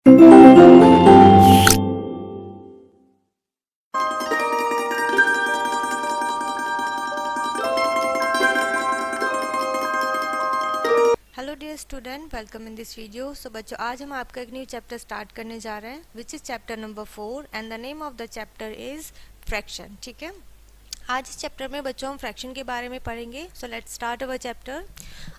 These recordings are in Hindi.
Hello dear student, welcome in this video. So बच्चों, आज हम आपका एक न्यू चैप्टर स्टार्ट करने जा रहे हैं which is chapter number 4 and the name of the chapter is fraction. ठीक है, आज इस चैप्टर में बच्चों हम फ्रैक्शन के बारे में पढ़ेंगे। So let's start our chapter.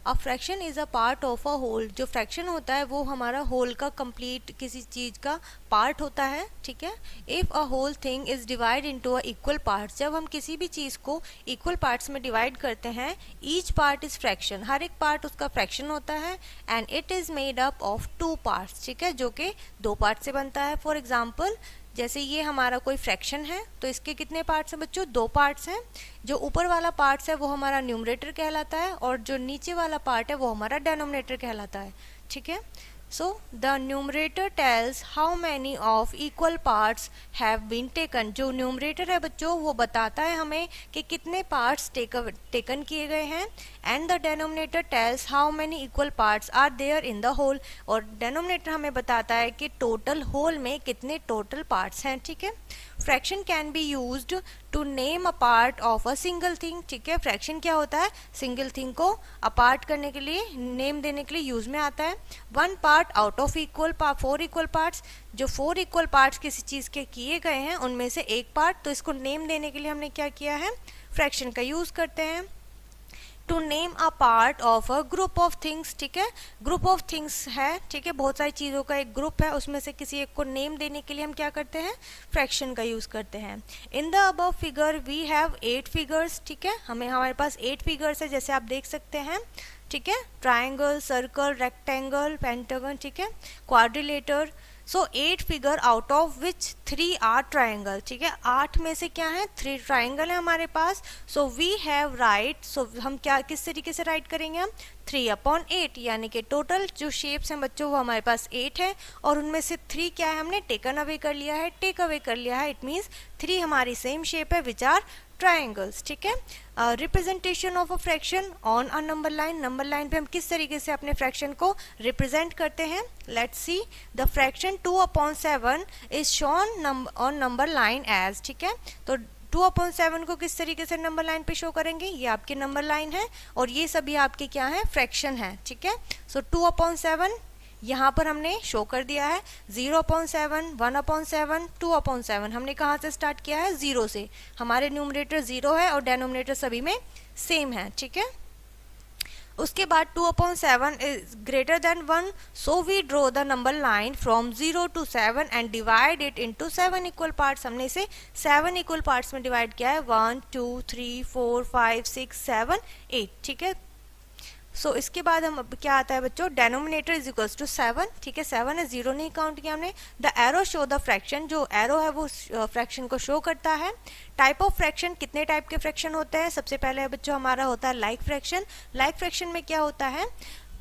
A fraction is a part of a whole. जो फ्रैक्शन होता है वो हमारा होल का कंप्लीट किसी चीज़ का पार्ट होता है। ठीक है, if a whole thing is divide into a equal parts, जब हम किसी भी चीज़ को इक्वल पार्ट्स में डिवाइड करते हैं, ईच पार्ट इज़ फ्रैक्शन, हर एक पार्ट उसका फ्रैक्शन होता है। And it is made up of two parts, ठीक है, जो कि दो पार्ट से बनता है। फॉर एग्जाम्पल, जैसे ये हमारा कोई फ्रैक्शन है तो इसके कितने पार्ट्स हैं बच्चों? दो पार्ट्स हैं। जो ऊपर वाला पार्ट्स है वो हमारा न्यूमरेटर कहलाता है और जो नीचे वाला पार्ट है वो हमारा डेनोमिनेटर कहलाता है। ठीक है, so the numerator tells how many of equal parts have been taken. जो न्यूमरेटर है बच्चों वो बताता है हमें कि कितने पार्ट्स टेकन किए गए हैं। And the denominator tells how many equal parts are there in the whole, और डेनोमिनेटर हमें बताता है कि टोटल होल में कितने टोटल पार्ट्स हैं। ठीक है, fraction can be used to name a part of a single thing. ठीक है, फ्रैक्शन क्या होता है? सिंगल थिंग को अपार्ट करने के लिए, नेम देने के लिए यूज में आता है। One part out of four equal parts, जो फोर इक्वल पार्ट्स किसी चीज के किए गए हैं उनमें से एक पार्ट, तो इसको नेम देने के लिए हमने क्या किया है? फ्रैक्शन का यूज करते हैं। To name a part of a group of things. ठीक है, ग्रुप ऑफ थिंग्स है, ठीक है, बहुत सारी चीज़ों का एक ग्रुप है, उसमें से किसी एक को नेम देने के लिए हम क्या करते हैं? फ्रैक्शन का यूज़ करते हैं। In the above figure we have 8 figures. ठीक है, हमारे पास 8 फिगर्स है, जैसे आप देख सकते हैं। ठीक है, ट्राइंगल, सर्कल, रेक्टेंगल, पेंटागन, ठीक है, quadrilateral. So 8 figure out of which 3 are triangle. ठीक है, 8 में से क्या है? 3 ट्राइंगल है हमारे पास। सो वी हैव राइट, सो हम क्या किस तरीके से राइट करेंगे? हम 3/8, यानी कि टोटल जो शेप्स हैं बच्चों वो हमारे पास 8 है और उनमें से 3 क्या है? हमने टेकन अवे कर लिया है। टेक अवे कर लिया है, इट मीन्स 3 हमारी सेम शेप है विच आर ट्राइंगल्स। ठीक है, representation of a fraction on a number line. Number line पे हम किस तरीके से अपने फ्रैक्शन को रिप्रेजेंट करते हैं? Let's see, the fraction 2/7 is shown on number line as. ठीक है, तो 2/7 को किस तरीके से नंबर लाइन पे शो करेंगे? ये आपकी नंबर लाइन है और ये सभी आपके क्या है? फ्रैक्शन है। ठीक है, सो 2/7 यहाँ पर हमने शो कर दिया है। 0/7, 1/7, 2/7 हमने कहाँ से स्टार्ट किया है? 0 से। हमारे न्यूमरेटर 0 है और डेनोमिनेटर सभी में सेम है। ठीक है, उसके बाद 2/7 is greater than 1, so we draw the number line from 0 to 7 and divide it into 7 equal parts. हमने इसे 7 इक्वल पार्ट्स में डिवाइड किया है। 1 2 3 4 5 6 7 8। ठीक है, सो इसके बाद हम क्या आता है बच्चों? Denominator is equals to 7। ठीक है, 7 है, 0 नहीं काउंट किया हमने। The arrow show the fraction, जो एरो है वो फ्रैक्शन को शो करता है। टाइप ऑफ फ्रैक्शन, कितने टाइप के फ्रैक्शन होते हैं? सबसे पहले बच्चों हमारा होता है लाइक फ्रैक्शन। लाइक फ्रैक्शन में क्या होता है?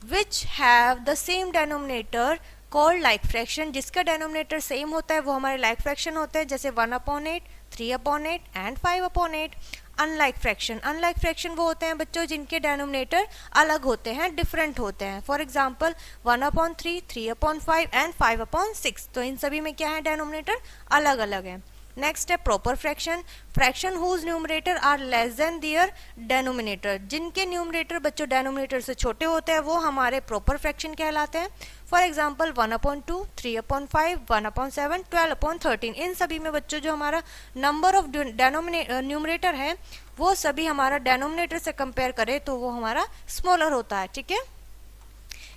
Which have the same denominator called like fraction. जिसका डेनोमिनेटर सेम होता है वो हमारे लाइक फ्रैक्शन होते हैं, जैसे 1/8, 3/8 and 5/8। Unlike fraction, unlike fraction वो होते हैं बच्चों जिनके डेनोमिनेटर अलग होते हैं, डिफरेंट होते हैं। For example 1/3, 3/5 and 5/6। तो इन सभी में क्या है? डेनोमिनेटर अलग अलग है। नेक्स्ट है proper fraction, fraction whose numerator are less than their denominator. जिनके न्यूमरेटर बच्चों डेनोमिनेटर से छोटे होते हैं वो हमारे प्रॉपर फ्रैक्शन कहलाते हैं। For example 1/2, 3/5, 1/7, 12/13। इन सभी में बच्चों जो हमारा नंबर ऑफ न्यूमरेटर है वो सभी हमारा डेनोमिनेटर से कंपेयर करें तो वो हमारा स्मॉलर होता है। ठीक है,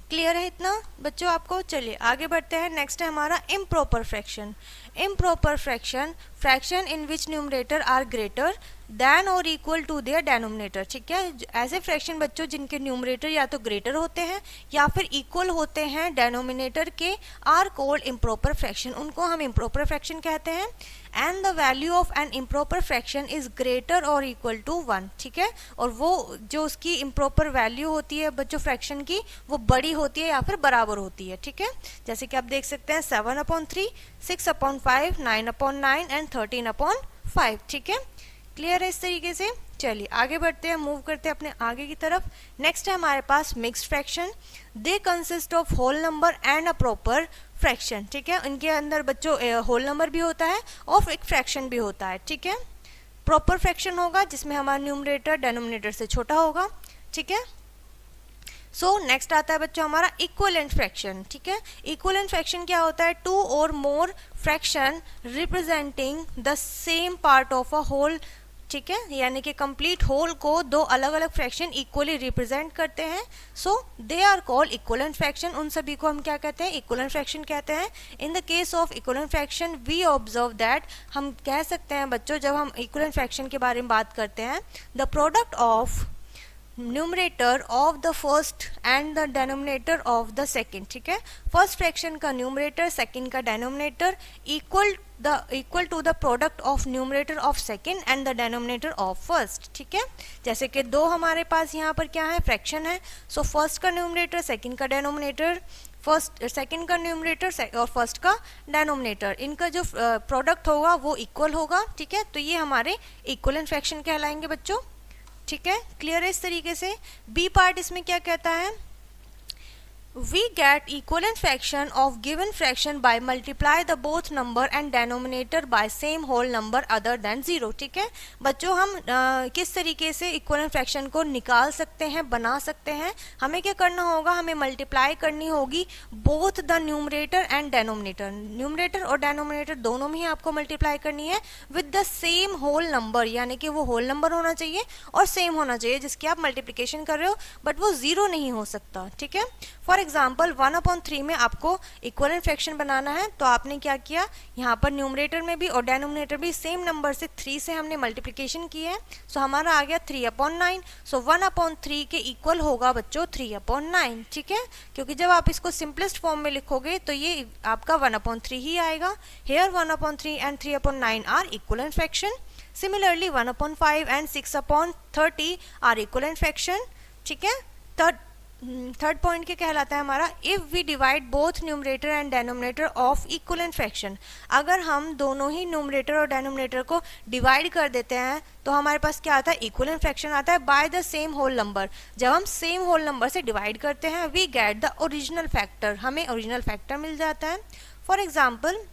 क्लियर है इतना बच्चों आपको? चलिए आगे बढ़ते हैं। नेक्स्ट है हमारा improper fraction. Improper fraction, fraction in which numerator are greater than और इक्वल टू देयर डेनोमिनेटर। ठीक है, ऐसे फ्रैक्शन बच्चों जिनके न्यूमरेटर या तो ग्रेटर होते हैं या फिर इक्वल होते हैं डेनोमिनेटर के, आर कॉल्ड इम्प्रॉपर फ्रैक्शन, उनको हम इम्प्रॉपर फ्रैक्शन कहते हैं। And the value of an improper fraction is greater और इक्वल टू 1। ठीक है, और वो जो उसकी इम्प्रॉपर वैल्यू होती है बच्चों फ्रैक्शन की, वो बड़ी होती है या फिर बराबर होती है। ठीक है, जैसे कि आप देख सकते हैं 7/3, 6/5, 9/9 एंड 13/5। ठीक है, क्लियर है इस तरीके से? चलिए आगे बढ़ते हैं, मूव करते हैं अपने आगे की तरफ। नेक्स्ट है हमारे पास mixed fraction. They consist of whole number and a proper fraction, ठीक है। इनके अंदर बच्चों होल नंबर भी होता है और एक फ्रैक्शन भी होता है, ठीक है। प्रॉपर फ्रैक्शन होगा जिसमें हमारा न्यूमरेटर डेनोमिनेटर से छोटा होगा, ठीक है। सो नेक्स्ट आता है बच्चों हमारा इक्विवेलेंट फ्रैक्शन, ठीक है। इक्विवेलेंट फ्रैक्शन क्या होता है? टू और more fraction representing the same part of a whole, ठीक है, यानी कि कंप्लीट होल को दो अलग अलग फ्रैक्शन इक्वली रिप्रेजेंट करते हैं। So they are called equivalent fraction. उन सभी को हम क्या कहते हैं? इक्विवेलेंट फ्रैक्शन कहते हैं। In the case of equivalent fraction we observe that, हम कह सकते हैं बच्चों जब हम इक्विवेलेंट फ्रैक्शन के बारे में बात करते हैं, the product of numerator of the first and the denominator of the second, ठीक है। फर्स्ट फ्रैक्शन का न्यूमरेटर, सेकेंड का denominator equal to the product of numerator of second and the denominator of first, ठीक है। जैसे कि दो हमारे पास यहाँ पर क्या है? फ्रैक्शन है। सो फर्स्ट का न्यूमरेटर, सेकेंड का डेनोमिनेटर, सेकेंड का न्यूमरेटर और फर्स्ट का डेनोमिनेटर, इनका जो प्रोडक्ट होगा वो इक्वल होगा, ठीक है। तो ये हमारे इक्विवेलेंट फ्रैक्शन कहलाएंगे बच्चों, ठीक है। क्लियर है इस तरीके से। बी पार्ट इसमें क्या कहता है? We get equivalent fraction of given fraction by multiply the both number and denominator by same whole number other than 0, ठीक है। बच्चों हम किस तरीके से इक्विवेलेंट फ्रैक्शन को निकाल सकते हैं, बना सकते हैं? हमें क्या करना होगा? हमें मल्टीप्लाई करनी होगी both the numerator and denominator, numerator और डेनोमिनेटर दोनों में ही आपको मल्टीप्लाई करनी है with the same whole number, यानी कि वो होल नंबर होना चाहिए और सेम होना चाहिए जिसकी आप मल्टीप्लिकेशन कर रहे हो, बट वो 0 नहीं हो सकता, ठीक है। फॉर एग्जाम्पल 1/3 में आपको इक्विवेलेंट फ्रैक्शन बनाना है, तो आपने क्या किया? यहाँ पर न्यूमरेटर में भी और डेनोमिनेटर भी सेम नंबर से 3 से हमने मल्टीप्लिकेशन की है। सो हमारा आ गया 3/9। सो 1/3 के इक्वल होगा बच्चों 3/9, ठीक है। क्योंकि जब आप इसको सिंपलेस्ट फॉर्म में लिखोगे तो ये आपका 1/3 ही आएगा। Here 1/3 and 3/9 are equivalent fraction. Similarly 1/5 and 6/30 are equivalent fraction, ठीक है। थर्ड पॉइंट क्या कहलाता है हमारा? If we divide both numerator and denominator of equivalent fraction, अगर हम दोनों ही न्यूमरेटर और डेनोमिनेटर को डिवाइड कर देते हैं तो हमारे पास क्या आता है? इक्विवेलेंट फ्रैक्शन आता है by the same whole number. जब हम सेम होल नंबर से डिवाइड करते हैं we get the original factor, हमें ओरिजिनल फैक्टर मिल जाता है। फॉर एग्जाम्पल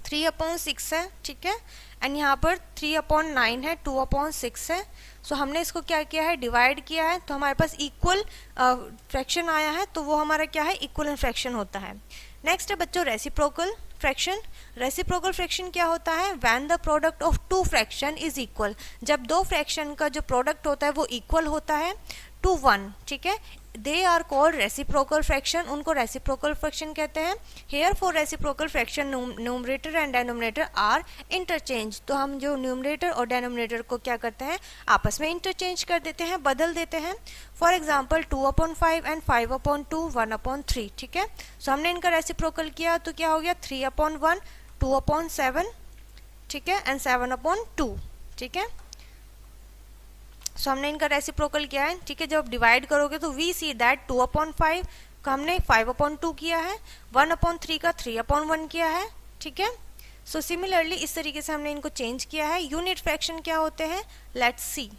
3/6 है, ठीक है, एंड यहाँ पर 3/9 है, 2/6 है। सो हमने इसको क्या किया है? डिवाइड किया है, तो हमारे पास इक्वल फ्रैक्शन आया है, तो वो हमारा क्या है? इक्विवेलेंट फ्रैक्शन होता है। नेक्स्ट है बच्चों रेसिप्रोकल फ्रैक्शन। रेसिप्रोकल फ्रैक्शन क्या होता है? When the product of two fraction is equal, जब दो फ्रैक्शन का जो प्रोडक्ट होता है वो इक्वल होता है टू 1, ठीक है। They are called reciprocal fraction, उनको रेसिप्रोकल फ्रैक्शन कहते हैं। Here for reciprocal fraction numerator and denominator are interchange, तो हम जो न्यूमरेटर और डेनोमिनेटर को क्या करते हैं? आपस में इंटरचेंज कर देते हैं, बदल देते हैं। फॉर एग्जाम्पल 2/5 एंड 5/2 1/3, ठीक है। सो हमने इनका रेसिप्रोकल किया तो क्या हो गया? 3/1 2/7, ठीक है, एंड 7/2, ठीक है। सो हमने इनका रेसिप्रोकल किया है, ठीक है। जब डिवाइड करोगे तो वी सी दैट 2/5 का हमने 5/2 किया है, 1/3 का 3/1 किया है, ठीक है। सो सिमिलरली इस तरीके से हमने इनको चेंज किया है। यूनिट फ्रैक्शन क्या होते हैं? Let's see.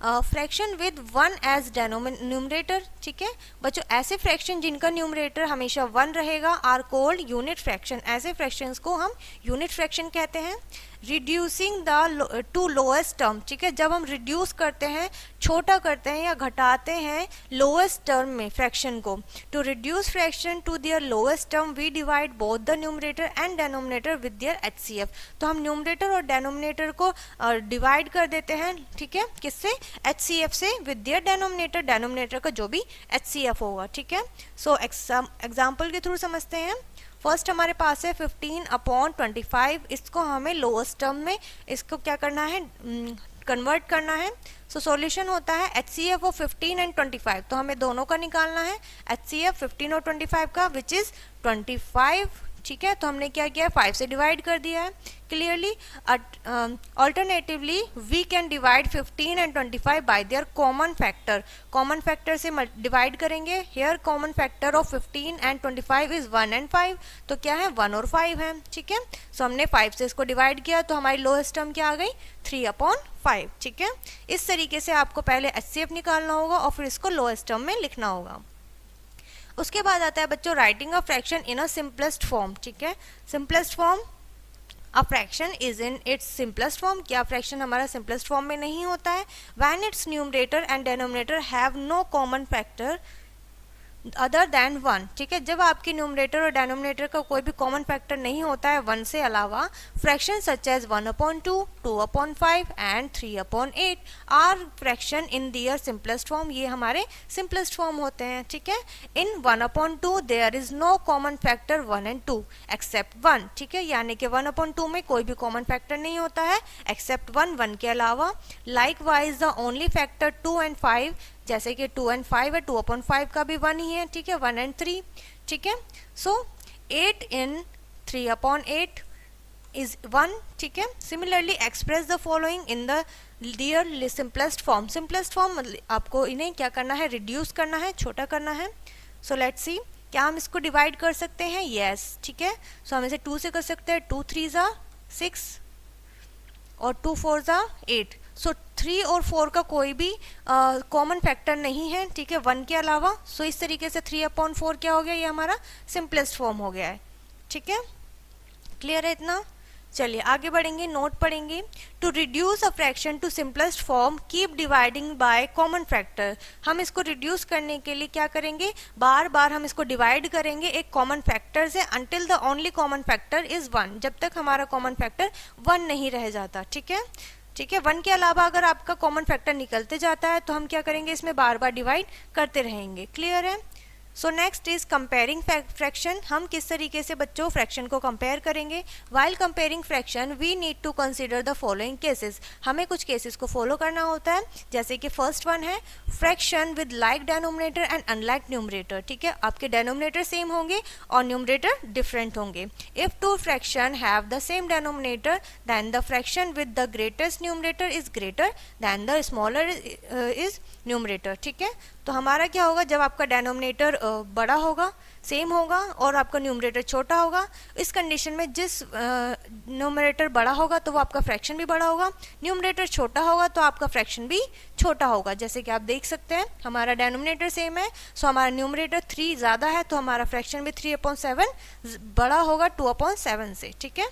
Fraction with 1 as numerator, ठीक है। बच्चों ऐसे फ्रैक्शन जिनका न्यूमरेटर हमेशा 1 रहेगा आर कोल्ड यूनिट फ्रैक्शन, ऐसे फ्रैक्शंस को हम यूनिट फ्रैक्शन कहते हैं। Reducing the two lowest term, ठीक है। जब हम रिड्यूस करते हैं, छोटा करते हैं या घटाते हैं लोएस्ट टर्म में फ्रैक्शन को, to reduce fraction to their lowest term we divide both the numerator and denominator with their HCF, तो हम न्यूमरेटर और डेनोमिनेटर को डिवाइड कर देते हैं, ठीक है, किससे? HCF से, विद देयर डेनोमिनेटर, डेनोमिनेटर का जो भी HCF होगा, ठीक है। सो एग्जाम्पल के थ्रू समझते हैं। फर्स्ट हमारे पास है 15/25, इसको हमें लोएस्ट टर्म में इसको क्या करना है? कन्वर्ट करना है। सो सॉल्यूशन होता है HCF ऑफ 15 एंड 25, तो हमें दोनों का निकालना है HCF 15 और 25 का, विच इज 25, ठीक है। तो हमने क्या किया? 5 से डिवाइड कर दिया है clearly. Alternatively we can divide 15 and 25 by their common factor, common factor से डिवाइड करेंगे। Here common factor of 15 and 25 is 1 and 5, तो क्या है? 1 और 5 है, ठीक है। सो हमने 5 से इसको डिवाइड किया तो हमारी लोएस्ट टर्म क्या आ गई? 3/5, ठीक है। इस तरीके से आपको पहले HCF निकालना होगा और फिर इसको लोएस्ट टर्म में लिखना होगा। उसके बाद आता है बच्चों writing a fraction in a simplest form, ठीक है। Simplest form, a fraction is in its simplest form, क्या फ्रैक्शन हमारा सिंपलेस्ट फॉर्म में नहीं होता है। When its numerator and denominator have no common factor other than one, ठीक है। जब आपके न्यूमरेटर और डेनोमिनेटर का कोई भी कॉमन फैक्टर नहीं होता है वन से अलावा, fraction such as 1/2, 2/5 and 3/8 are fraction in their simplest form, ये हमारे सिंपलेस्ट फॉर्म होते हैं, ठीक है। In 1/2 there is no common factor 1 and 2 except 1, ठीक है, यानी कि 1/2 में कोई भी कॉमन फैक्टर नहीं होता है एक्सेप्ट 1 के अलावा। Like wise the only factor 2 and 5, जैसे कि 2 and 5 है, 2/5 का भी 1 ही है, ठीक है, 1 and 3, ठीक है। सो 8 in 3/8 is 1, ठीक है। Similarly express the following in the their simplest form. Simplest form आपको इन्हें क्या करना है, रिड्यूस करना है, छोटा करना है। सो लेट्स सी, क्या हम इसको डिवाइड कर सकते हैं, यस, ठीक है। सो हम इसे 2 से कर सकते हैं, 2 3 6 और 2 4 8। सो 3 और 4 का कोई भी कॉमन फैक्टर नहीं है, ठीक है, 1 के अलावा। सो इस तरीके से 3/4 क्या हो गया, ये हमारा सिंपलेस्ट फॉर्म हो गया है, ठीक है। क्लियर है इतना? चलिए आगे बढ़ेंगे, नोट पढ़ेंगे। To reduce a fraction to simplest form keep dividing by common factor. हम इसको रिड्यूस करने के लिए क्या करेंगे, बार बार हम इसको डिवाइड करेंगे एक कॉमन फैक्टर से until the only common factor is 1, जब तक हमारा कॉमन फैक्टर 1 नहीं रह जाता, ठीक है। ठीक है, 1 के अलावा अगर आपका कॉमन फैक्टर निकलते जाता है तो हम क्या करेंगे, इसमें बार बार डिवाइड करते रहेंगे। क्लियर है? So next is comparing fraction. हम किस तरीके से बच्चों फ्रैक्शन को कंपेयर करेंगे। While comparing fraction we need to consider the following cases. हमें कुछ केसेस को फॉलो करना होता है, जैसे कि फर्स्ट वन है fraction with like denominator and unlike numerator, ठीक है। आपके डेनोमिनेटर सेम होंगे और न्यूमरेटर डिफरेंट होंगे। If two fraction have the same denominator then the fraction with the greatest numerator is greater than the smaller is numerator, ठीक है। तो हमारा क्या होगा, जब आपका डेनोमिनेटर बड़ा होगा, सेम होगा और आपका न्यूमरेटर छोटा होगा, इस कंडीशन में जिस न्यूमरेटर बड़ा होगा तो वो आपका फ्रैक्शन भी बड़ा होगा, न्यूमरेटर छोटा होगा तो आपका फ्रैक्शन भी छोटा होगा। जैसे कि आप देख सकते हैं हमारा डेनोमिनेटर सेम है, सो हमारा न्यूमरेटर 3 ज़्यादा है तो हमारा फ्रैक्शन भी 3/7 बड़ा होगा 2/7 से, ठीक है।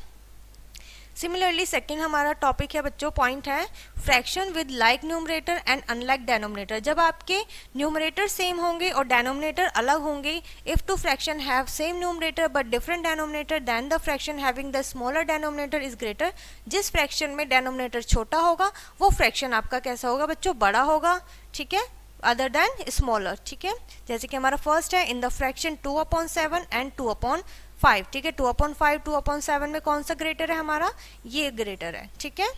सिमिलरली सेकेंड हमारा टॉपिक है बच्चों, पॉइंट है fraction with like numerator and unlike denominator. जब आपके न्यूमरेटर सेम होंगे और डेनोमिनेटर अलग होंगे, if two fraction have same numerator but different denominator then the fraction having the smaller denominator is greater. जिस फ्रैक्शन में डेनोमिनेटर छोटा होगा वो फ्रैक्शन आपका कैसा होगा बच्चों, बड़ा होगा, ठीक है, अदर देन स्मॉलर, ठीक है। जैसे कि हमारा फर्स्ट है इन द फ्रैक्शन 2/7 एंड 2/5, ठीक है। 2/5 2/7 में कौन सा ग्रेटर है हमारा, ये ग्रेटर है, ठीक है।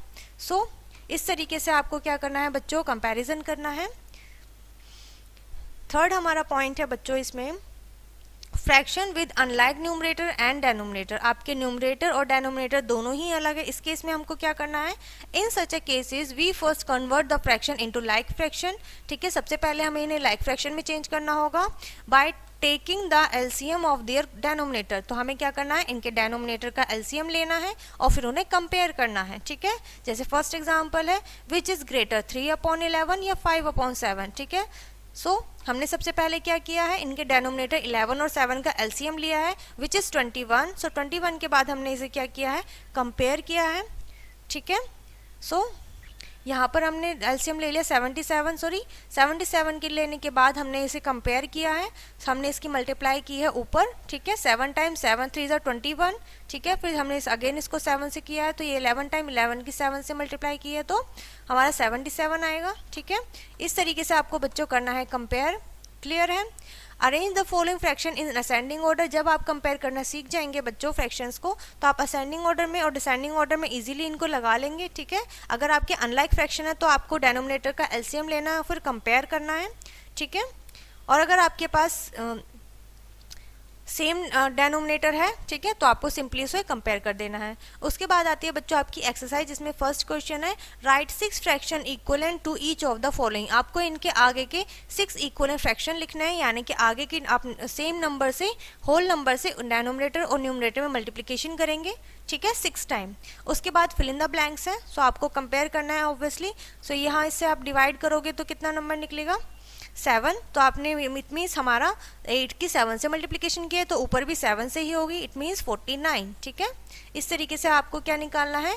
सो इस तरीके से आपको क्या करना है बच्चों, कंपैरिजन करना है। थर्ड हमारा पॉइंट है बच्चों इसमें fraction with unlike numerator and denominator. आपके न्यूमरेटर और डेनोमिनेटर दोनों ही अलग है। इस केस में हमको क्या करना है, in such a cases we first convert the fraction into like fraction, ठीक है। सबसे पहले हमें इन्हें लाइक फ्रैक्शन में चेंज करना होगा by taking the LCM of their denominator. तो हमें क्या करना है, इनके डेनोमिनेटर का एलसीएम लेना है और फिर उन्हें कंपेयर करना है, ठीक है। जैसे फर्स्ट एग्जांपल है विच इज ग्रेटर 3/11 या 5/7, ठीक है। सो हमने सबसे पहले क्या किया है, इनके डेनोमिनेटर 11 और 7 का एलसीएम लिया है विच इज 21। सो 21 के बाद हमने इसे क्या किया है, कंपेयर किया है, ठीक है। सो यहाँ पर हमने एलसीएम ले लिया 77 के लेने के बाद हमने इसे कंपेयर किया है, हमने इसकी मल्टीप्लाई की है ऊपर, ठीक है। 7 टाइम्स 7 3 = 21, ठीक है। फिर हमने अगेन इसको 7 से किया है तो ये 11 टाइम 11 की 7 से मल्टीप्लाई की है तो हमारा 77 आएगा, ठीक है। इस तरीके से आपको बच्चों करना है कंपेयर। क्लियर है? Arrange the following fraction in ascending order. जब आप कंपेयर करना सीख जाएंगे बच्चों फ्रैक्शंस को तो आप असेंडिंग ऑर्डर में और डिसेंडिंग ऑर्डर में इजीली इनको लगा लेंगे, ठीक है। अगर आपके अनलाइक फ्रैक्शन है तो आपको डेनोमिनेटर का एलसीएम लेना है फिर कंपेयर करना है, ठीक है। और अगर आपके पास सेम डेनोमिनेटर है, ठीक है, तो आपको सिंपली उसे कंपेयर कर देना है। उसके बाद आती है बच्चों आपकी एक्सरसाइज, जिसमें फर्स्ट क्वेश्चन है write 6 fraction equivalent to each of the following. आपको इनके आगे के 6 इक्वलेंट फ्रैक्शन लिखना है, यानी कि आगे की आप सेम नंबर से होल नंबर से डेनोमिनेटर और न्यूमरेटर में मल्टीप्लिकेशन करेंगे, ठीक है, 6 टाइम। उसके बाद फिल इन द ब्लैंक्स है, सो आपको कंपेयर करना है ऑब्वियसली। सो यहाँ इससे आप डिवाइड करोगे तो कितना नंबर निकलेगा, 7, तो आपने इट मीन्स हमारा 8 की 7 से मल्टीप्लिकेशन किया है तो ऊपर भी 7 से ही होगी, इट मीन्स 49, ठीक है। इस तरीके से आपको क्या निकालना है,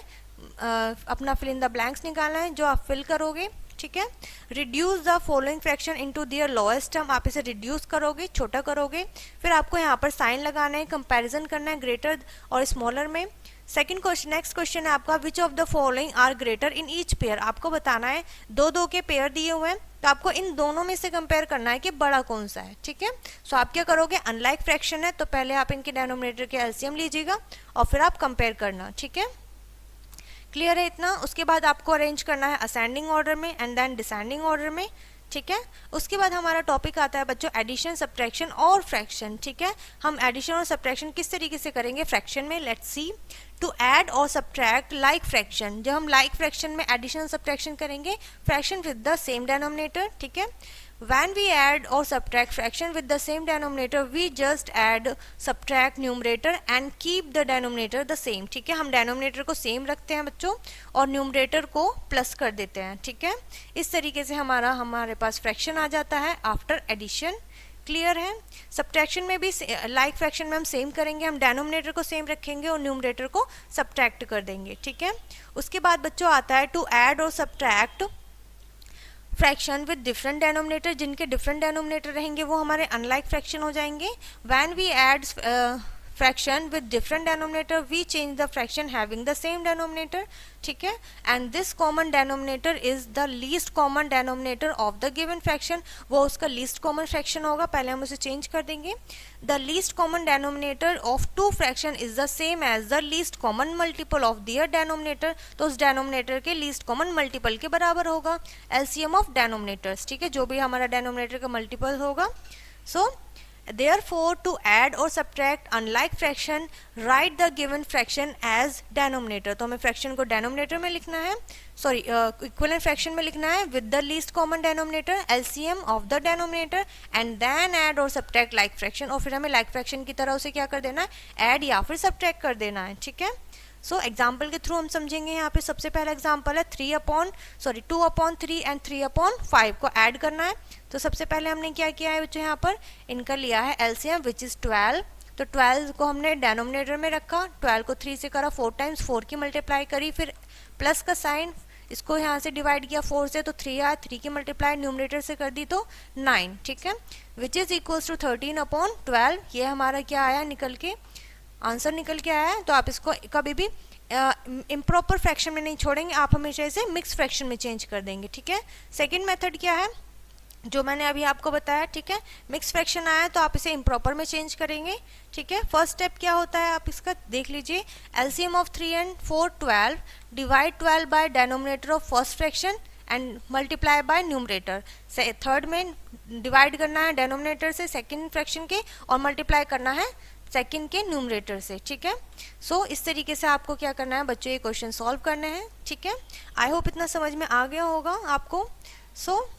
अपना फिल इन द ब्लैंक्स निकालना है जो आप फिल करोगे, ठीक है। Reduce the following fraction into their lowest term, आप इसे रिड्यूस करोगे, छोटा करोगे, फिर आपको यहाँ पर साइन लगाना है, कंपैरिजन करना है ग्रेटर और स्मॉलर में। सेकंड क्वेश्चन, नेक्स्ट क्वेश्चन है आपका, which of the following are greater in each pair, आपको बताना है दो दो के पेयर दिए हुए हैं तो आपको इन दोनों में से कंपेयर करना है कि बड़ा कौन सा है, ठीक है। सो आप क्या करोगे, अनलाइक फ्रैक्शन है तो पहले आप इनके डिनोमिनेटर के एलसीएम लीजिएगा और फिर आप कंपेयर करना, ठीक है। क्लियर है इतना। उसके बाद आपको अरेंज करना है असेंडिंग ऑर्डर में एंड देन डिसेंडिंग ऑर्डर में, ठीक है। उसके बाद हमारा टॉपिक आता है बच्चों एडिशन, सब्ट्रैक्शन और फ्रैक्शन, ठीक है। हम एडिशन और सब्ट्रैक्शन किस तरीके से करेंगे फ्रैक्शन में, लेट्स सी। टू ऐड और सब्ट्रैक्ट लाइक फ्रैक्शन, जब हम लाइक फ्रैक्शन में एडिशन सब्ट्रैक्शन करेंगे, fraction with the same denominator, ठीक है। When we add or subtract fraction with the same denominator, we just add, subtract numerator and keep the denominator the same, ठीक है। हम denominator को सेम रखते हैं बच्चों और numerator को प्लस कर देते हैं, ठीक है। इस तरीके से हमारे पास fraction आ जाता है आफ्टर एडिशन। क्लियर है। सब्ट्रैक्शन में भी लाइक फ्रैक्शन में हम सेम करेंगे, हम डेनोमिनेटर को सेम रखेंगे और न्यूमरेटर को सब्ट्रैक्ट कर देंगे, ठीक है। उसके बाद बच्चों आता है टू ऐड और subtract fraction with different denominator, जिनके डिफरेंट डेनोमिनेटर रहेंगे वो हमारे अनलाइक फ्रैक्शन हो जाएंगे। When we add fraction with different denominator we change the fraction having the same denominator, ठीक है। And this common denominator is the least common denominator of the given fraction, वो उसका लीस्ट कॉमन फ्रैक्शन होगा, पहले हम उसे चेंज कर देंगे। The least common denominator of two fraction is the same as the least common multiple of their denominator, तो उस डेनोमिनेटर के लीस्ट कॉमन मल्टीपल के बराबर होगा। एलसीएम ऑफ डेनोमिनेटर्स, ठीक है, जो भी हमारा डेनोमिनेटर का मल्टीपल होगा। सो therefore to add or subtract unlike fraction write the given fraction as denominator, तो हमें फ्रैक्शन को डेनोमिनेटर में लिखना है, सॉरी इक्विवेलेंट फ्रैक्शन में लिखना है with the least common denominator LCM of the denominator and then add और सब्ट्रैक्ट लाइक फ्रैक्शन, और फिर हमें लाइक फ्रैक्शन की तरह उसे क्या कर देना है, ऐड या फिर सब्ट्रैक्ट कर देना है, ठीक है। सो एग्जाम्पल के थ्रू हम समझेंगे। यहाँ पे सबसे पहला एग्जाम्पल है 2/3 एंड 3/5 को ऐड करना है। तो सबसे पहले हमने क्या किया है बच्चों, यहाँ पर इनका लिया है एलसीएम विच इज 12, तो 12 को हमने डेनोमिनेटर में रखा, 12 को 3 से करा 4 टाइम्स, 4 की मल्टीप्लाई करी, फिर प्लस का साइन, इसको यहाँ से डिवाइड किया 4 से तो 3 आया, 3 की मल्टीप्लाई न्यूमरेटर से कर दी तो 9, ठीक है, विच इज इक्वल्स टू 13/12। ये हमारा क्या आया निकल के, आंसर निकल के आया है। तो आप इसको कभी भी इम्प्रॉपर फ्रैक्शन में नहीं छोड़ेंगे, आप हमेशा इसे मिक्स फ्रैक्शन में चेंज कर देंगे, ठीक है। सेकंड मेथड क्या है जो मैंने अभी आपको बताया, ठीक है, मिक्स फ्रैक्शन आया तो आप इसे इम्प्रॉपर में चेंज करेंगे, ठीक है। फर्स्ट स्टेप क्या होता है आप इसका देख लीजिए, LCM of 3 and 4 12, divide 12 by denominator of first fraction and multiply by numerator. Third में डिवाइड करना है डेनोमिनेटर से सेकेंड फ्रैक्शन के और मल्टीप्लाई करना है सेकंड के न्यूमरेटर से, ठीक है। सो इस तरीके से आपको क्या करना है बच्चों, ये क्वेश्चन सॉल्व करने हैं, ठीक है। आई होप इतना समझ में आ गया होगा आपको। सो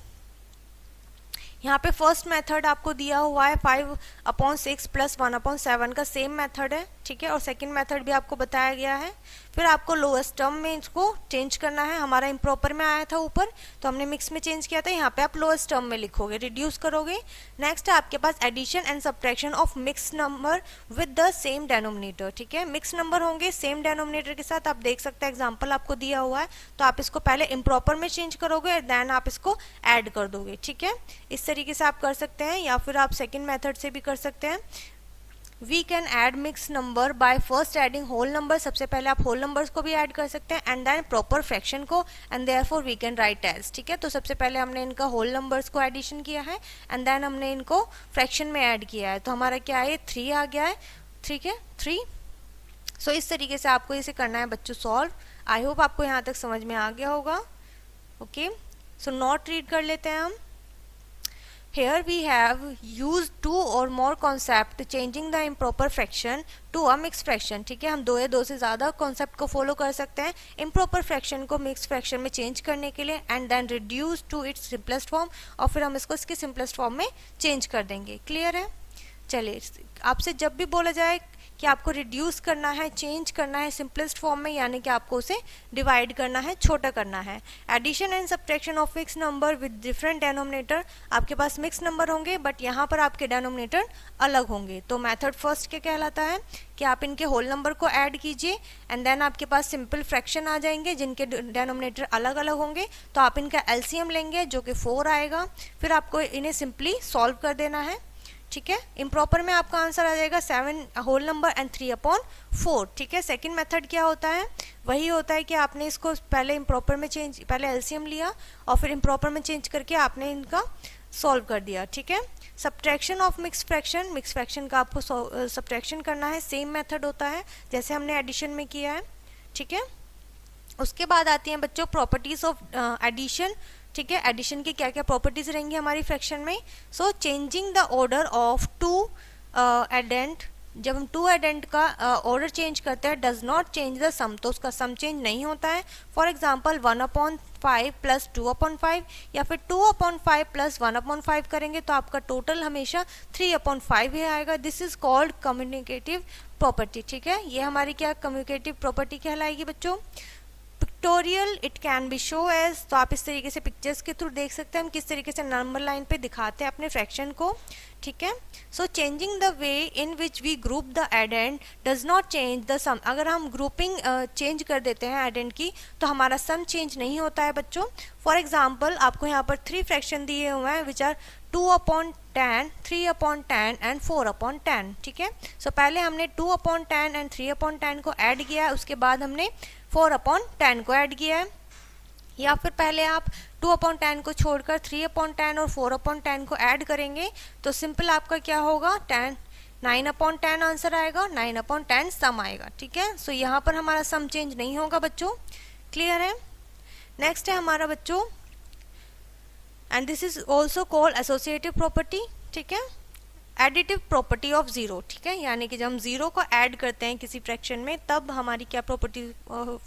यहाँ पे फर्स्ट मेथड आपको दिया हुआ है 5/6 प्लस 1/7 का सेम मेथड है, ठीक है, और सेकंड मेथड भी आपको बताया गया है। फिर आपको लोएस्ट टर्म में इसको चेंज करना है, हमारा इम्प्रॉपर में आया था ऊपर तो हमने मिक्स में चेंज किया था, यहाँ पे आप लोएस्ट टर्म में लिखोगे, रिड्यूस करोगे। नेक्स्ट है आपके पास addition and subtraction of mix number with the same denominator, ठीक है, मिक्स नंबर होंगे सेम डेनोमिनेटर के साथ। आप देख सकते हैं एग्जाम्पल आपको दिया हुआ है, तो आप इसको पहले इम्प्रॉपर में चेंज करोगे देन आप इसको ऐड कर दोगे, ठीक है। इस तरीके से आप कर सकते हैं, या फिर आप सेकेंड मेथड से भी कर सकते हैं। We can add mix number by first adding whole number, सबसे पहले आप होल नंबर्स को भी ऐड कर सकते हैं एंड देन प्रॉपर फ्रैक्शन को, and therefore we can write as, ठीक है। तो सबसे पहले हमने इनका होल नंबर्स को एडिशन किया है एंड देन हमने इनको फ्रैक्शन में ऐड किया है, तो हमारा क्या है 3 आ गया है, ठीक है 3। सो इस तरीके से आपको इसे करना है बच्चों सॉल्व। आई होप आपको यहाँ तक समझ में आ गया होगा। ओके, सो नोट रीड कर लेते हैं हम। Here we have used 2 or more concept changing the improper fraction to a mixed fraction, ठीक है, हम दो से ज़्यादा कॉन्सेप्ट को फॉलो कर सकते हैं improper fraction को mixed fraction में चेंज करने के लिए, and then reduce to its simplest form, और फिर हम इसको इसके simplest form में चेंज कर देंगे। क्लियर है। चलिए, आपसे जब भी बोला जाए कि आपको रिड्यूस करना है, चेंज करना है सिंपलेस्ट फॉर्म में, यानी कि आपको उसे डिवाइड करना है, छोटा करना है। Addition and subtraction of mix number with different denominator, आपके पास मिक्स नंबर होंगे बट यहाँ पर आपके डेनोमिनेटर अलग होंगे। तो मेथड फर्स्ट क्या कहलाता है कि आप इनके होल नंबर को ऐड कीजिए एंड देन आपके पास सिंपल फ्रैक्शन आ जाएंगे जिनके डेनोमिनेटर अलग अलग होंगे। तो आप इनका एलसीएम लेंगे जो कि 4 आएगा, फिर आपको इन्हें सिंपली सॉल्व कर देना है, ठीक है। इम्प्रॉपर में आपका आंसर आ जाएगा 7 होल नंबर एंड 3/4, ठीक है। सेकंड मेथड क्या होता है, वही होता है कि आपने इसको पहले इम्प्रॉपर में चेंज, पहले एलसीएम लिया और फिर इम्प्रॉपर में चेंज करके आपने इनका सॉल्व कर दिया, ठीक है। Subtraction of mix fraction, mix fraction का आपको सब्ट्रैक्शन करना है, सेम मेथड होता है जैसे हमने एडिशन में किया है, ठीक है। उसके बाद आती हैं बच्चों प्रॉपर्टीज ऑफ एडिशन, ठीक है। एडिशन की क्या क्या प्रॉपर्टीज रहेंगी हमारी फ्रैक्शन में। सो चेंजिंग द ऑर्डर ऑफ 2 एडेंट, जब हम 2 एडेंट का ऑर्डर चेंज करते हैं डज नॉट चेंज द सम, तो उसका सम चेंज नहीं होता है। फॉर एग्जाम्पल 1/5 प्लस 2/5 या फिर 2/5 प्लस 1/5 करेंगे तो आपका टोटल हमेशा 3/5 ही आएगा। This is called communicative property, ठीक है। ये हमारी क्या कम्युनिकेटिव प्रॉपर्टी कहलाएगी बच्चों। Pictorial it can be show as, तो आप इस तरीके से पिक्चर्स के थ्रू देख सकते हैं हम किस तरीके से नंबर लाइन पे दिखाते हैं अपने फ्रैक्शन को, ठीक है। So changing the way in which we group the addend does not change the sum, अगर हम ग्रुपिंग चेंज कर देते हैं एडेंट की तो हमारा सम चेंज नहीं होता है बच्चों। फॉर एग्जाम्पल आपको यहाँ पर 3 फ्रैक्शन दिए हुए हैं विच आर 2/10, 3/10 एंड 4/10, ठीक है। सो पहले हमने 2/10 एंड 3/10 को ऐड किया है, उसके बाद हमने 4/10 को ऐड किया है, या फिर पहले आप 2/10 को छोड़कर 3/10 और 4/10 को ऐड करेंगे तो सिंपल आपका क्या होगा 9/10 आंसर आएगा, 9/10 सम आएगा, ठीक है। सो यहाँ पर हमारा सम चेंज नहीं होगा बच्चों, क्लियर है। नेक्स्ट है हमारा बच्चों, and this is also called associative property, ठीक है। एडिटिव प्रॉपर्टी ऑफ जीरो, ठीक है, यानी कि जब हम जीरो को ऐड करते हैं किसी फ्रैक्शन में तब हमारी क्या प्रॉपर्टी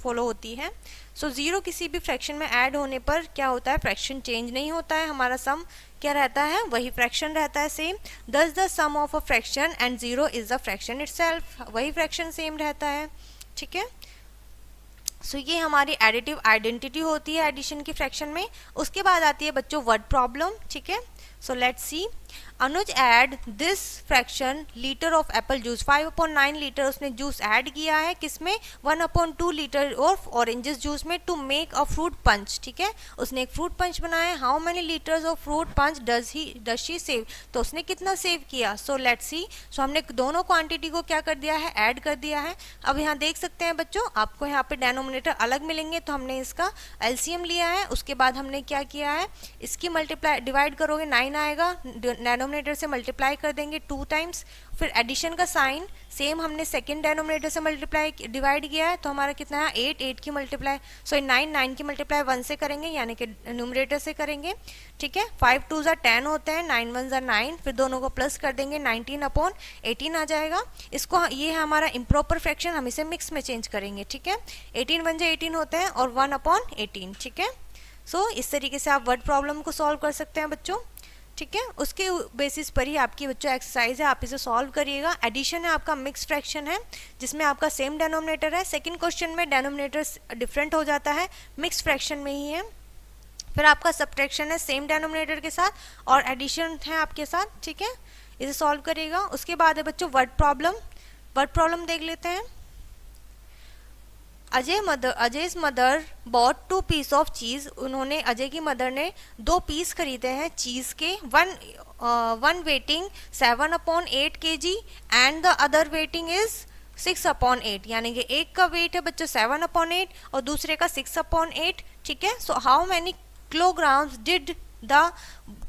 फॉलो होती है। सो जीरो किसी भी फ्रैक्शन में ऐड होने पर क्या होता है, फ्रैक्शन चेंज नहीं होता है, हमारा सम क्या रहता है, वही फ्रैक्शन रहता है same. Thus the sum of a fraction and zero is the fraction itself, वही फ्रैक्शन सेम रहता है, ठीक है। सो ये हमारी एडिटिव आइडेंटिटी होती है एडिशन की फ्रैक्शन में। उसके बाद आती है बच्चों वर्ड प्रॉब्लम, ठीक है। So let's see, Anuj add this fraction litre of apple juice, 5/9 litre उसने जूस ऐड किया है किसमें, 1/2 लीटर ऑफ ऑरेंजेस जूस में to make a fruit punch, ठीक है। उसने एक फ्रूट पंच बनाया। How many litres of fruit punch does she save, तो उसने कितना सेव किया। सो लेट्स सी, सो हमने दोनों क्वांटिटी को क्या कर दिया है, ऐड कर दिया है। अब यहाँ देख सकते हैं बच्चों आपको यहाँ पे डेनोमिनेटर अलग मिलेंगे, तो हमने इसका एलसीएम लिया है, उसके बाद हमने क्या किया है, इसकी मल्टीप्लाई डिवाइड करोगे 9 आएगा, डेनोमिनेटर से मल्टीप्लाई कर देंगे 2 टाइम्स, फिर एडिशन का साइन सेम हमने सेकंड डेनोमिनेटर से मल्टीप्लाई डिवाइड किया है तो हमारा कितना है 8 की मल्टीप्लाई, सो 9 की मल्टीप्लाई 1 से करेंगे यानी कि न्यूमरेटर से करेंगे, ठीक है। 5 2 10 होते हैं, 9 1 9, फिर दोनों को प्लस कर देंगे 19/18 आ जाएगा। इसको ये है हमारा इम्प्रॉपर फ्रैक्शन, हम इसे मिक्स में चेंज करेंगे, ठीक है। 18 1 18 होते हैं और 1/18, ठीक है। सो इस तरीके से आप वर्ड प्रॉब्लम को सॉल्व कर सकते हैं बच्चों, ठीक है। उसके बेसिस पर ही आपकी बच्चों एक्सरसाइज है, आप इसे सॉल्व करिएगा। एडिशन है आपका मिक्स फ्रैक्शन है जिसमें आपका सेम डेनोमिनेटर है। सेकंड क्वेश्चन में डेनोमिनेटर डिफरेंट हो जाता है, मिक्स फ्रैक्शन में ही है। फिर आपका सब्ट्रैक्शन है सेम डेनोमिनेटर के साथ और एडिशन है आपके साथ, ठीक है। इसे सॉल्व करिएगा। उसके बाद है बच्चों वर्ड प्रॉब्लम, वर्ड प्रॉब्लम देख लेते हैं। अजय's मदर बॉट 2 पीस ऑफ चीज, उन्होंने अजय की मदर ने 2 पीस खरीदे हैं चीज के, one waiting 7/8 kg and the other waiting is 6/8, यानी कि एक का वेट है बच्चों 7/8 और दूसरे का 6/8, ठीक है। So how many kilograms did the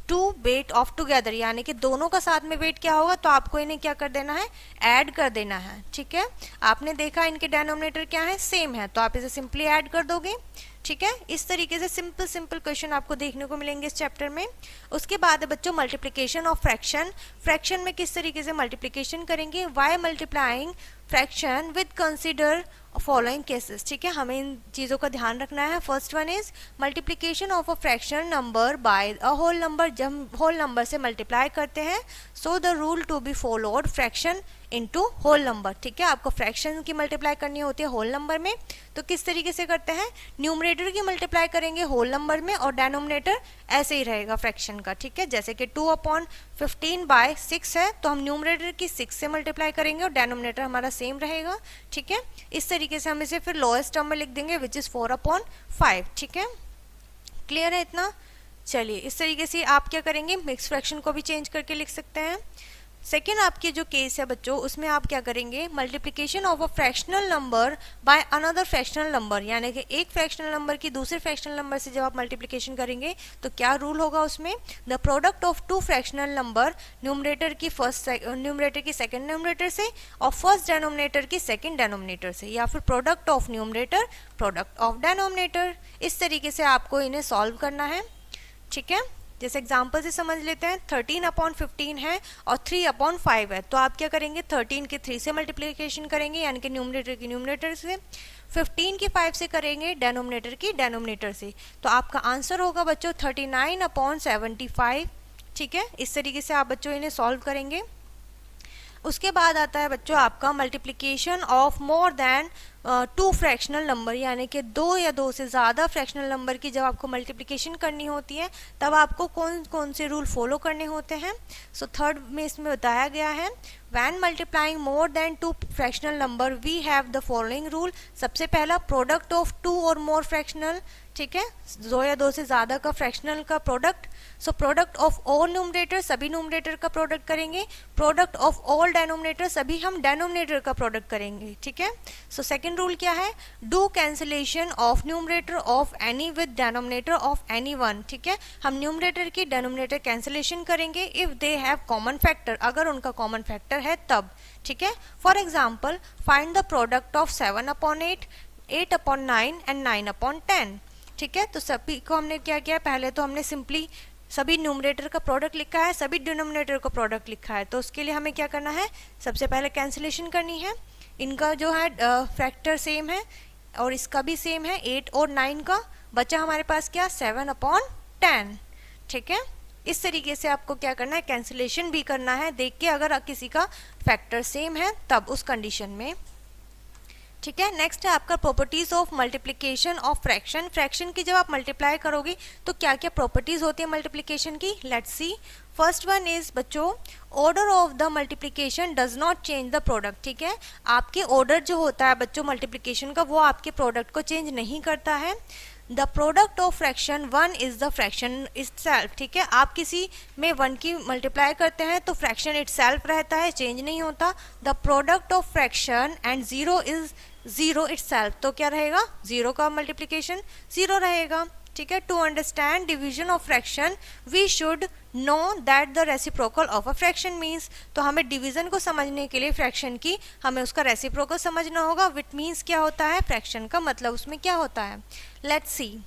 2 weight of together, यानी कि दोनों का साथ में वेट क्या होगा, तो आपको इन्हें क्या कर देना है, ऐड कर देना है, ठीक है। आपने देखा इनके डेनोमिनेटर क्या है, सेम है, तो आप इसे सिंपली ऐड कर दोगे, ठीक है, इस तरीके से सिंपल सिंपल क्वेश्चन आपको देखने को मिलेंगे इस चैप्टर में। उसके बाद है बच्चों मल्टीप्लिकेशन ऑफ फ्रैक्शन। फ्रैक्शन में किस तरीके से मल्टीप्लिकेशन करेंगे, while multiplying fraction with consider following cases. ठीक है, हमें इन चीज़ों का ध्यान रखना है। First one is multiplication of a fraction number by a whole number. जब हम होल नंबर से मल्टीप्लाई करते हैं, so the rule to be followed fraction into whole number. ठीक है, आपको फ्रैक्शन की मल्टीप्लाई करनी होती है होल नंबर में, तो किस तरीके से करते हैं, न्यूमरेटर की मल्टीप्लाई करेंगे होल नंबर में और डेनोमिनेटर ऐसे ही रहेगा फ्रैक्शन का। ठीक है, जैसे कि 2/15/6 है, तो हम न्यूमरेटर की 6 से मल्टीप्लाई करेंगे और डेनोमिनेटर हमारा सेम रहेगा। ठीक है, इस तरीके से हम इसे फिर लोएस्ट टर्म में लिख देंगे विच इज 4/5। ठीक है, क्लियर है इतना। चलिए, इस तरीके से आप क्या करेंगे, मिक्स फ्रैक्शन को भी चेंज करके लिख सकते हैं। सेकेंड आपकी जो केस है बच्चों, उसमें आप क्या करेंगे, multiplication of a fractional number by another fractional number, यानी कि एक फ्रैक्शनल नंबर की दूसरे फ्रैक्शनल नंबर से जब आप मल्टीप्लिकेशन करेंगे तो क्या रूल होगा उसमें, the product of two fractional number, numerator की न्यूमरेटर की सेकेंड न्यूमरेटर से और फर्स्ट डेनोमिनेटर की सेकेंड डेनोमिनेटर से, या फिर product of numerator product of denominator. इस तरीके से आपको इन्हें सॉल्व करना है। ठीक है, जैसे एग्जाम्पल से समझ लेते हैं, 13/15 है और 3/5 है, तो आप क्या करेंगे, 13 की 3 से मल्टीप्लिकेशन करेंगे, यानी कि न्यूमरेटर की न्यूमरेटर से, 15 की 5 से करेंगे, डेनोमिनेटर की डेनोमिनेटर से, तो आपका आंसर होगा बच्चों 39/75। ठीक है, इस तरीके से आप बच्चों इन्हें सॉल्व करेंगे। उसके बाद आता है बच्चों आपका multiplication of more than 2 fractional number, यानी कि 2 या 2 से ज़्यादा फ्रैक्शनल नंबर की जब आपको मल्टीप्लिकेशन करनी होती है तब आपको कौन कौन से रूल फॉलो करने होते हैं। सो थर्ड में इसमें बताया गया है, when multiplying more than 2 fractional number we have the following rule. सबसे पहला प्रोडक्ट ऑफ 2 और मोर फ्रैक्शनल, ठीक है, 2 या 2 से ज़्यादा का फ्रैक्शनल का product. So product of all numerator, सभी न्यूमरेटर का प्रोडक्ट करेंगे। प्रोडक्ट ऑफ ऑल डेनोमिनेटर, सभी हम डेनोमिनेटर का प्रोडक्ट करेंगे। ठीक है, सो सेकंड रूल क्या है, do cancellation of numerator of any with denominator of any one. ठीक है, हम न्यूमरेटर की डेनोमिनेटर कैंसिलेशन करेंगे if they have common factor, अगर उनका कॉमन फैक्टर है तब। ठीक है, for example find the product of 7/8, 8/9 and 9/10। ठीक है, तो सभी को हमने क्या किया, पहले तो हमने सिंपली सभी न्यूमरेटर का प्रोडक्ट लिखा है, सभी डिनोमिनेटर का प्रोडक्ट लिखा है, तो उसके लिए हमें क्या करना है, सबसे पहले कैंसिलेशन करनी है। इनका जो है फैक्टर सेम है और इसका भी सेम है, 8 और 9 का, बचा हमारे पास क्या, 7/10। ठीक है, इस तरीके से आपको क्या करना है, कैंसिलेशन भी करना है, देख के अगर किसी का फैक्टर सेम है तब उस कंडीशन में। ठीक है, नेक्स्ट है आपका properties of multiplication of fraction. Fraction की जब आप मल्टीप्लाई करोगे तो क्या क्या प्रॉपर्टीज होती है मल्टीप्लिकेशन की, let's see. First one is बच्चों, order of the multiplication does not change the product. ठीक है, आपके ऑर्डर जो होता है बच्चों मल्टीप्लिकेशन का, वो आपके प्रोडक्ट को चेंज नहीं करता है। The product of fraction 1 is the fraction itself. ठीक है, आप किसी में 1 की मल्टीप्लाई करते हैं तो फ्रैक्शन इटसेल्फ रहता है, चेंज नहीं होता। The product of fraction and 0 is 0 itself, तो क्या रहेगा, 0 का मल्टीप्लिकेशन 0 रहेगा। ठीक है, to understand division of fraction we should know that the reciprocal of a fraction means, तो हमें डिवीजन को समझने के लिए फ्रैक्शन की हमें उसका रेसिप्रोकल समझना होगा। विच मीन्स क्या होता है, फ्रैक्शन का मतलब उसमें क्या होता है। Let's see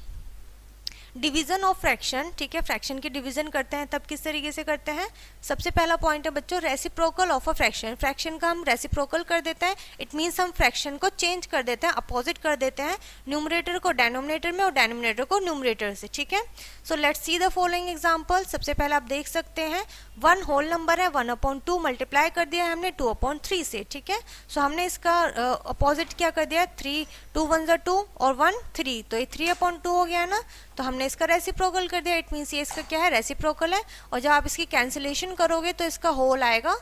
division of fraction. ठीक है, फ्रैक्शन की डिवीजन करते हैं तब किस तरीके से करते हैं, सबसे पहला पॉइंट है बच्चों reciprocal of a fraction. Fraction का हम रेसिप्रोकल कर देते हैं, इट मीन्स हम फ्रैक्शन को चेंज कर देते हैं, अपोजिट कर देते हैं, न्यूमरेटर को डेनोमिनेटर में और डेनोमिनेटर को न्यूमरेटर से। ठीक है, so let's see the following example. सबसे पहले आप देख सकते हैं 1 होल नंबर है, 1/2 मल्टीप्लाई कर दिया है हमने 2/3 से। ठीक है, सो हमने इसका अपोजिट क्या कर दिया, 3 2 1 2 और 1 3, तो ये 3/2 हो गया ना, तो हमने इसका रेसिप्रोकल कर दिया, इट मीन्स ये इसका क्या है, रेसिप्रोकल है। और जब आप इसकी कैंसिलेशन करोगे तो इसका होल आएगा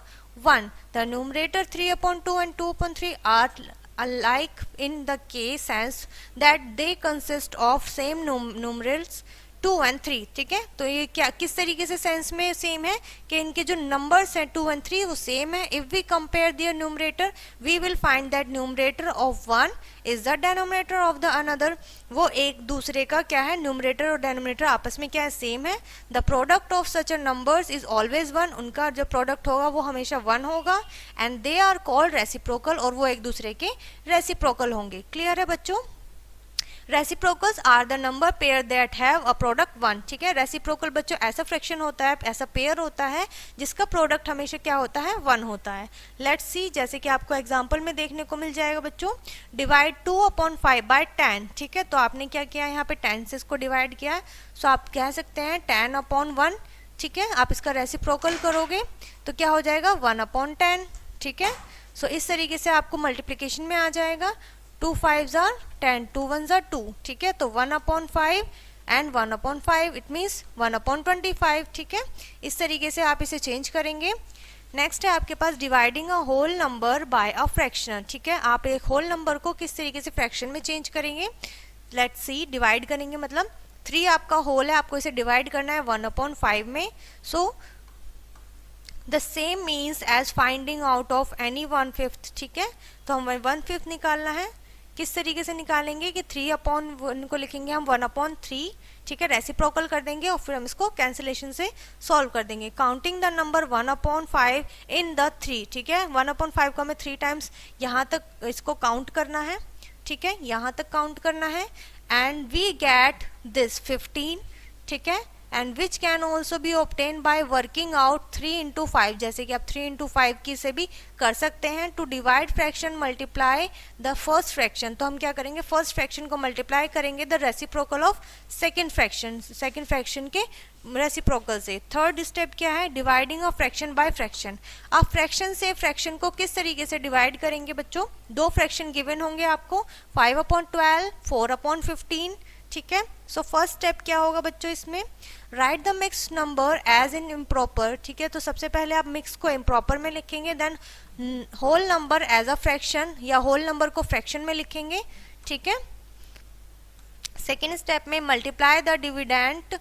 1। The numerator 3/2 and 2/3 are alike in the case sense that they consist of same numerals 2 and 3। ठीक है, तो ये क्या किस तरीके से सेंस में सेम है कि इनके जो नंबर्स हैं 2 and 3 वो सेम है। If we compare their numerator we will find that numerator of 1 is the denominator of the another. वो एक दूसरे का क्या है, न्यूमरेटर और डेनोमिनेटर आपस में क्या है, सेम है। The product of such a numbers is always 1, उनका जो प्रोडक्ट होगा वो हमेशा 1 होगा। And they are called reciprocal, और वो एक दूसरे के रेसिप्रोकल होंगे। क्लियर है बच्चों। Reciprocals are the number pair that have a product 1, ठीक है। रेसिप्रोकल बच्चों ऐसा फ्रैक्शन होता है, ऐसा पेयर होता है जिसका प्रोडक्ट हमेशा क्या होता है, 1 होता है। लेट्स सी, जैसे कि आपको एग्जांपल में देखने को मिल जाएगा बच्चों, डिवाइड 2/5 बाय 10, ठीक है। तो आपने क्या किया, यहाँ पे 10 से इसको डिवाइड किया है, सो आप कह सकते हैं 10/1, ठीक है। आप इसका रेसिप्रोकल करोगे तो क्या हो जाएगा, 1/10, ठीक है। सो इस तरीके से आपको मल्टीप्लीकेशन में आ जाएगा, 2 5s are 10, 2 1s are 2, ठीक है। तो 1/5 एंड 1/5 इट मीन्स 1/25, ठीक है। इस तरीके से आप इसे चेंज करेंगे। नेक्स्ट है आपके पास dividing a whole number by a fraction, ठीक है। आप एक होल नंबर को किस तरीके से फ्रैक्शन में चेंज करेंगे, लेट्स सी। डिवाइड करेंगे मतलब 3 आपका होल है, आपको इसे डिवाइड करना है 1/5 में। So the same means as finding out of any 1/5, ठीक है। तो हमें 1/5 निकालना है, किस तरीके से निकालेंगे कि 3/1 को लिखेंगे हम 1/3, ठीक है। रेसिप्रोकल कर देंगे और फिर हम इसको कैंसिलेशन से सॉल्व कर देंगे। Counting the number 1/5 in the 3, ठीक है। 1/5 को हमें 3 टाइम्स यहाँ तक इसको काउंट करना है, ठीक है, यहाँ तक काउंट करना है। एंड वी गेट दिस 15, ठीक है। And which can also be obtain by working out 3/5, जैसे कि आप 3/5 की से भी कर सकते हैं। To divide fraction multiply the first fraction, तो हम क्या करेंगे, फर्स्ट फ्रैक्शन को मल्टीप्लाई करेंगे the reciprocal of second fraction के रेसिप्रोकल से। थर्ड स्टेप क्या है, dividing a fraction by fraction. आप फ्रैक्शन से फ्रैक्शन को किस तरीके से डिवाइड करेंगे बच्चों, 2 फ्रैक्शन गिवन होंगे आपको, 5/12, 4/15, ठीक है। सो फर्स्ट स्टेप क्या होगा बच्चों इसमें, write the mix number as in improper, ठीक है। तो सबसे पहले आप मिक्स को इम्प्रॉपर में लिखेंगे, then whole number as a fraction या होल नंबर को फ्रैक्शन में लिखेंगे, ठीक है। सेकेंड स्टेप में multiply the dividend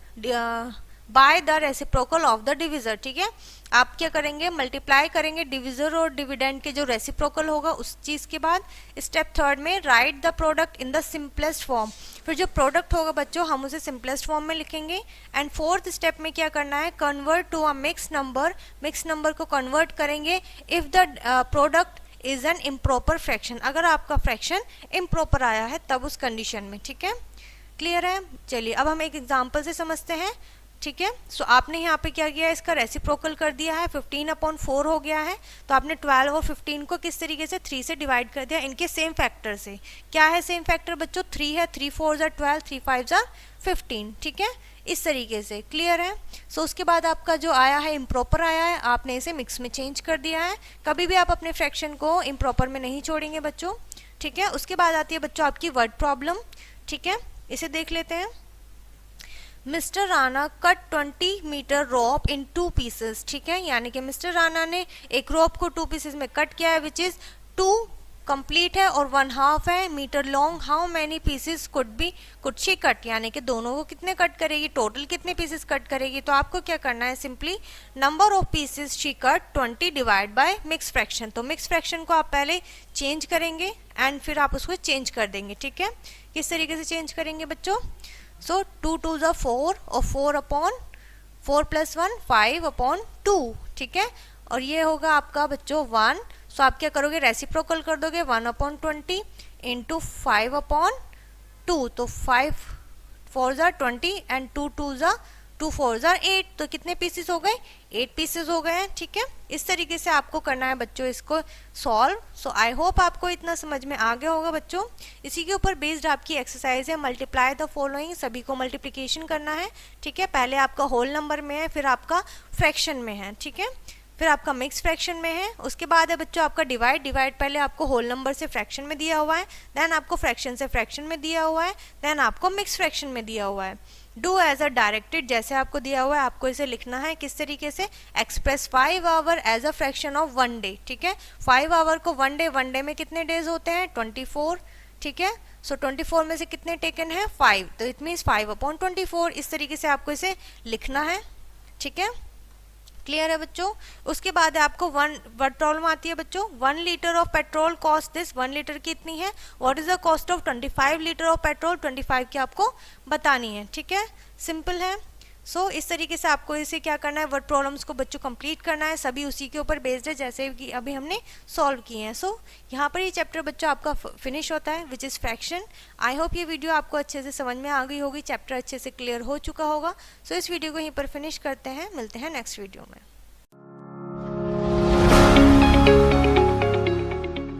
by the reciprocal of the divisor, ठीक है। आप क्या करेंगे, मल्टीप्लाई करेंगे डिविजर और डिविडेंड के जो रेसिप्रोकल होगा उस चीज के बाद। स्टेप थर्ड में right the product in the simplest form, फिर जो प्रोडक्ट होगा बच्चों हम उसे सिंपलेस्ट फॉर्म में लिखेंगे। एंड फोर्थ स्टेप में क्या करना है, convert to a mix number को कन्वर्ट करेंगे if the product is an improper fraction, अगर आपका फ्रैक्शन इम्प्रॉपर आया है तब उस कंडीशन में, ठीक है। क्लियर है, चलिए अब हम एक एग्जाम्पल से समझते हैं, ठीक है। सो आपने यहाँ पे क्या किया, इसका रेसिप्रोकल कर दिया है, 15/4 हो गया है। तो आपने 12 और 15 को किस तरीके से 3 से डिवाइड कर दिया, इनके सेम फैक्टर से। क्या है सेम फैक्टर बच्चों, 3 है, 3 4s are 12, 3 5s are 15, ठीक है। इस तरीके से क्लियर है। सो उसके बाद आपका जो आया है इम्प्रॉपर आया है, आपने इसे मिक्स में चेंज कर दिया है। कभी भी आप अपने फ्रैक्शन को इम्प्रॉपर में नहीं छोड़ेंगे बच्चों, ठीक है। उसके बाद आती है बच्चों आपकी वर्ड प्रॉब्लम, ठीक है। इसे देख लेते हैं। Mister Rana cut 20 metre rope इन 2 पीसेस, ठीक है। यानी कि मिस्टर राणा ने एक रोप को 2 पीसेस में कट किया है, विच इज 2 कंप्लीट है और 1/2 है metre long. How many pieces could she cut, यानी कि दोनों को कितने कट करेगी, टोटल कितने पीसेस कट करेगी। तो आपको क्या करना है, simply number of pieces she cut 20 divide by mix fraction. तो मिक्स फ्रैक्शन को आप पहले चेंज करेंगे एंड फिर आप उसको चेंज कर देंगे, ठीक है। किस तरीके से चेंज करेंगे बच्चों, सो 2 2s are 4 और 4/4 + 1 5/2, ठीक है। और ये होगा आपका बच्चों 1। सो आप क्या करोगे, रेसिप्रोकल कर दोगे 1/20 इंटू 5/2, तो 5 4s are 20 and 2 4s are 8, तो कितने पीसेस हो गए, 8 पीसेस हो गए हैं, ठीक है। इस तरीके से आपको करना है बच्चों इसको सॉल्व। सो आई होप आपको इतना समझ में आ गया होगा बच्चों। इसी के ऊपर बेस्ड आपकी एक्सरसाइज है, मल्टीप्लाई द फॉलोइंग, सभी को मल्टीप्लिकेशन करना है, ठीक है। पहले आपका होल नंबर में है, फिर आपका फ्रैक्शन में है, ठीक है, फिर आपका मिक्स फ्रैक्शन में है। उसके बाद है बच्चों आपका डिवाइड पहले आपको होल नंबर से फ्रैक्शन में दिया हुआ है, देन आपको फ्रैक्शन से फ्रैक्शन में दिया हुआ है, देन आपको मिक्स फ्रैक्शन में दिया हुआ है। डू एज अ डायरेक्टेड, जैसे आपको दिया हुआ है आपको इसे लिखना है किस तरीके से, express 5 hour as a fraction of 1 day, ठीक है। 5 आवर को 1 डे में कितने डेज होते हैं, 24, ठीक है। सो 24 में से कितने टेकन है, 5, तो इट मीन्स 5/24। इस तरीके से आपको इसे लिखना है, ठीक है। क्लियर है बच्चों। उसके बाद आपको वर्ड प्रॉब्लम आती है बच्चों, 1 litre of petrol cost this, 1 litre की इतनी है। What is the cost of 25 litre of petrol, 25 की आपको बतानी है, ठीक है। सिंपल है। सो इस तरीके से आपको इसे क्या करना है, वर्ड प्रॉब्लम्स को बच्चों कंप्लीट करना है, सभी उसी के ऊपर बेस्ड है जैसे कि अभी हमने सॉल्व किए हैं। सो यहाँ पर ये चैप्टर बच्चों आपका फिनिश होता है which is fraction. I hope ये वीडियो आपको अच्छे से समझ में आ गई होगी, चैप्टर अच्छे से क्लियर हो चुका होगा। सो इस वीडियो को यहीं पर फिनिश करते हैं, मिलते हैं नेक्स्ट वीडियो में।